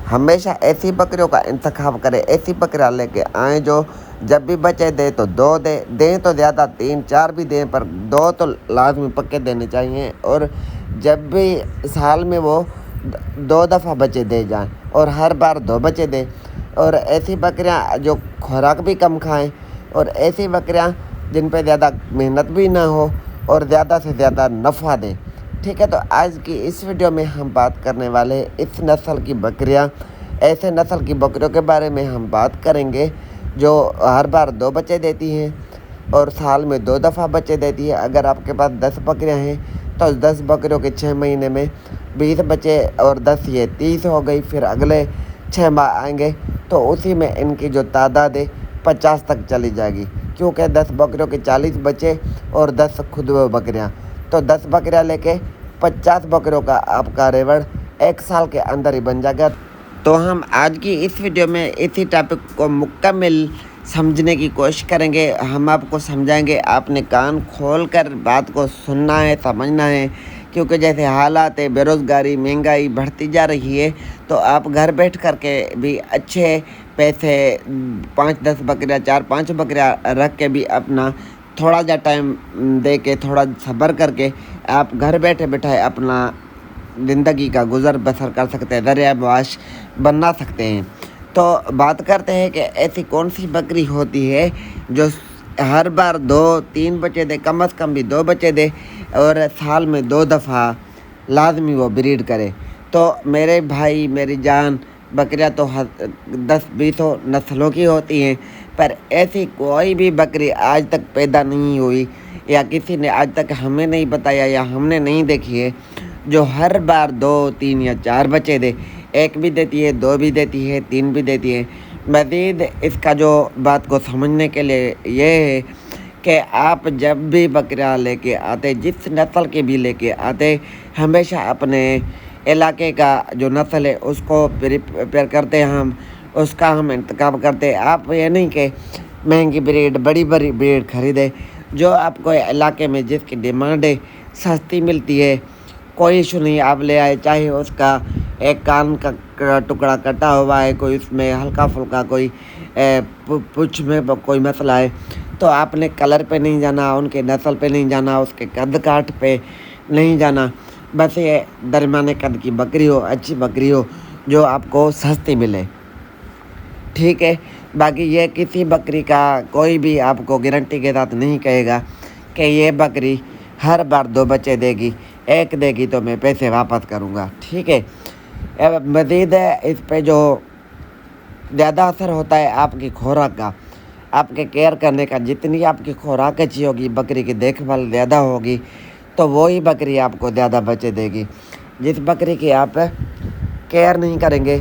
हमेशा ऐसी बकरियों का इंतखाब करें, ऐसी बकरियां लेके आएँ जो जब भी बच्चे दे तो 2 दें तो ज़्यादा 3-4 भी दें, पर 2 तो लाजमी पक्के देने चाहिए। और जब भी साल में वो 2 दफ़ा बच्चे दे जाएं और हर बार 2 बच्चे दें। और ऐसी बकरियां जो खुराक भी कम खाएं, और ऐसी बकरियां जिन पे ज़्यादा मेहनत भी ना हो और ज़्यादा से ज़्यादा नफ़ा दें। ठीक है, तो आज की इस वीडियो में हम बात करने वाले इस नस्ल की बकरियां, ऐसे नस्ल की बकरियों के बारे में हम बात करेंगे जो हर बार 2 बच्चे देती हैं और साल में 2 दफ़ा बच्चे देती है। अगर आपके पास 10 बकरियां हैं तो 10 बकरियों के 6 महीने में 20 बच्चे और 10 ये 30 हो गई। फिर अगले 6 माह आएंगे तो उसी में इनकी जो तादाद है 50 तक चली जाएगी, क्योंकि 10 बकरियों के 40 बच्चे और 10 खुद वो बकरियाँ, तो 10 बकरियाँ लेके 50 बकरियों का आपका रेवड़ 1 साल के अंदर ही बन जाएगा। तो हम आज की इस वीडियो में इसी टॉपिक को मुकम्मल समझने की कोशिश करेंगे। हम आपको समझाएंगे, आपने कान खोल कर बात को सुनना है, समझना है, क्योंकि जैसे हालात है, बेरोज़गारी, महंगाई बढ़ती जा रही है, तो आप घर बैठ कर के भी अच्छे पैसे 5-10 बकरियाँ, 4-5 बकरियाँ रख के भी अपना थोड़ा जा टाइम दे के, थोड़ा सब्र करके आप घर बैठे बैठाए अपना ज़िंदगी का गुज़र बसर कर सकते हैं, ज़रिया मुआश बना सकते हैं। तो बात करते हैं कि ऐसी कौन सी बकरी होती है जो हर बार 2-3 बच्चे दे, कम अज़ कम भी 2 बच्चे दे, और साल में 2 दफ़ा लाजमी वो ब्रीड करे। तो मेरे भाई मेरी जान, बकरियां तो 10-20 नस्लों की होती हैं, पर ऐसी कोई भी बकरी आज तक पैदा नहीं हुई या किसी ने आज तक हमें नहीं बताया या हमने नहीं देखी है जो हर बार 2-3 या 4 बच्चे दे। 1 भी देती है, 2 भी देती है, 3 भी देती है। मज़ीद इसका जो बात को समझने के लिए ये है कि आप जब भी बकरियां लेके आते, जिस नस्ल के भी लेके आते, हमेशा अपने इलाके का जो नस्ल है उसको प्रिपेयर करते हैं, हम उसका हम इंतखाब करते हैं। आप ये नहीं कि महंगी ब्रीड, बड़ी बड़ी ब्रीड ख़रीदे। जो आपको इलाके में जिसकी डिमांड है, सस्ती मिलती है, कोई इशू नहीं, आप ले आए। चाहे उसका एक कान का टुकड़ा कटा हुआ है, कोई उसमें हल्का फुल्का कोई पुछ में कोई मसला है, तो आपने कलर पे नहीं जाना, उनके नस्ल पे नहीं जाना, उसके कद काठ पे नहीं जाना। बस ये दरमियाने कद की बकरी हो, अच्छी बकरी हो, जो आपको सस्ती मिले। ठीक है, बाकी ये किसी बकरी का कोई भी आपको गारंटी के साथ नहीं कहेगा कि ये बकरी हर बार 2 बच्चे देगी, 1 देगी तो मैं पैसे वापस करूँगा। ठीक है, मज़ीद इस पे जो ज़्यादा असर होता है आपकी खुराक का, आपके केयर करने का। जितनी आपकी खुराक अच्छी होगी, बकरी की देखभाल ज़्यादा होगी, तो वही बकरी आपको ज़्यादा बच्चे देगी। जिस बकरी की आप केयर नहीं करेंगे,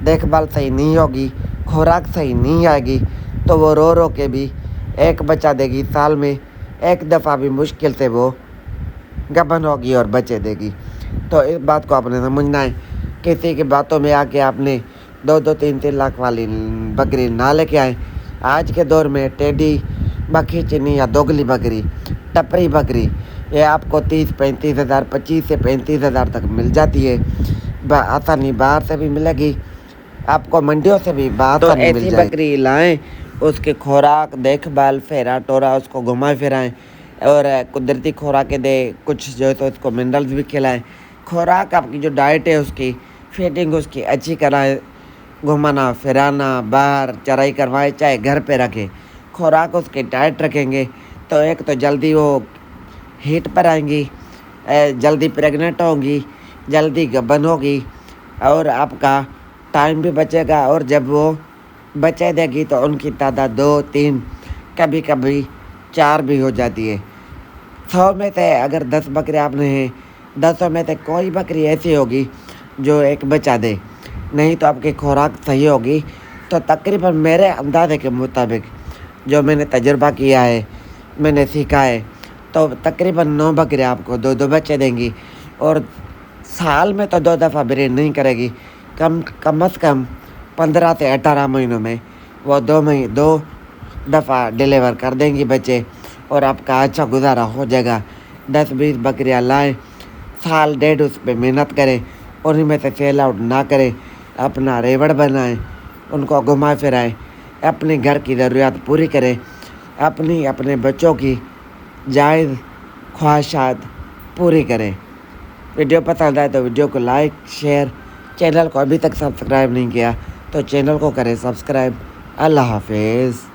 देखभाल सही नहीं होगी, खुराक सही नहीं आएगी, तो वो रो रो के भी 1 बच्चा देगी। साल में 1 दफ़ा भी मुश्किल से वो गबन होगी और बच्चे देगी। तो इस बात को आपने समझना है। किसी की बातों में आके आपने 2-2, 3-3 लाख वाली बकरी ना लेके आए। आज के दौर में टेढ़ी बखी चीनी या दोगली बकरी, टपरी बकरी, ये आपको 30-35 हज़ार, 25 से 35 हज़ार तक मिल जाती है। आसानी बाहर से भी मिलेगी, आपको मंडियों से भी बाहर मिल जाएगी। ऐसी बकरी लाएं, उसके खुराक, देखभाल, फेरा टोरा उसको घुमा फिराएं और कुदरती खुराकें दें, कुछ जो है तो उसको मिनरल्स भी खिलाएं। खुराक आपकी जो डाइट है उसकी फीडिंग उसकी अच्छी कराएं, घुमाना फिराना, बाहर चराई करवाएं, चाहे घर पे रखें। खुराक उसकी टाइट रखेंगे तो एक तो जल्दी वो हीट पर आएंगी, जल्दी प्रेग्नेंट होंगी, जल्दी गबन होगी, और आपका टाइम भी बचेगा। और जब वो बच्चे देगी तो उनकी तादाद 2-3, कभी कभी 4 भी हो जाती है। 100 में से अगर 10 बकरियाँ आपने हैं, 10 में से कोई बकरी ऐसी होगी जो 1 बच्चा दे। नहीं तो आपकी खुराक सही होगी तो तकरीबन मेरे अंदाजे के मुताबिक, जो मैंने तजुर्बा किया है, मैंने सीखा है, तो तकरीबन 9 बकरियाँ आपको 2-2 बच्चे देंगी। और साल में तो 2 दफ़ा ब्रीड नहीं करेगी, कम से कम 15 से 18 महीनों में वो 2 दफ़ा डिलीवर कर देंगी बच्चे, और आपका अच्छा गुजारा हो जाएगा। 10-20 बकरियाँ लाएँ, साल डेढ़ उस पर मेहनत करें, उन्हीं में से सेल आउट ना करें। اپنا ریوڑ بنائیں، ان کو گھما پھرائیں، اپنے گھر کی ضروریات پوری کریں، اپنے بچوں کی جائز خواہشات پوری کریں۔ ویڈیو پسند آئے تو ویڈیو کو لائک شیئر، چینل کو ابھی تک سبسکرائب نہیں کیا تو چینل کو کریں سبسکرائب۔ اللہ حافظ۔